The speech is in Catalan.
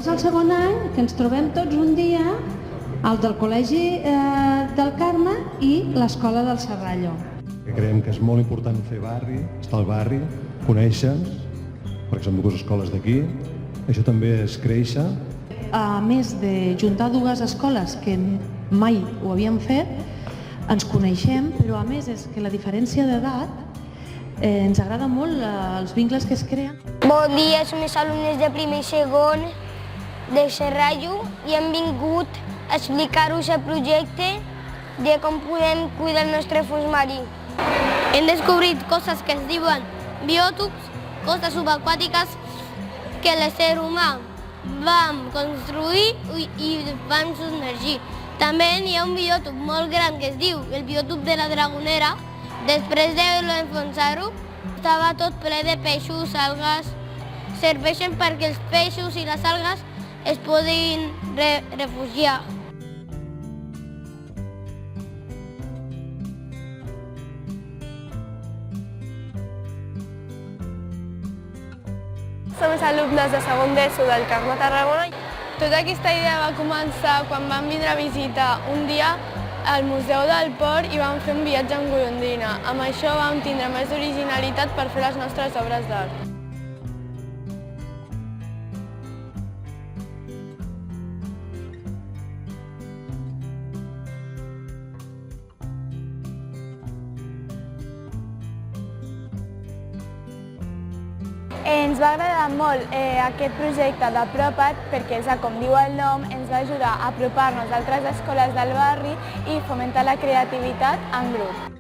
És el segon any que ens trobem tots un dia al del Col·legi del Carme i l'Escola del Serrallo. Creiem que és molt important fer barri, estar al barri, conèixer-nos, perquè són dues escoles d'aquí. Això també és créixer. A més de juntar dues escoles que mai ho havíem fet, ens coneixem, però a més és que la diferència d'edat ens agrada molt els vincles que es creen. Bon dia, som els alumnes de primer i segon de Serrallo i hem vingut a explicar-vos el projecte de com podem cuidar el nostre fons marí. Hem descobrit coses que es diuen biòtops, coses subaquàtiques que l'ésser humà vam construir i vam submergir. També hi ha un biòtop molt gran que es diu el biòtop de la Dragonera. Després d'enfonsar-ho, estava tot ple de peixos, algues. Serveixen perquè els peixos i les algues es poden refugiar. Som els alumnes de segon d'ESO del Carme Tarragona. Tota aquesta idea va començar quan vam vindre a visitar un dia al Museu del Port i vam fer un viatge en golondrina. Amb això vam tindre més originalitat per fer les nostres obres d'art. Ens va agradar molt aquest projecte d'Apropa't perquè, com diu el nom, ens va ajudar a apropar-nos a altres escoles del barri i fomentar la creativitat en grup.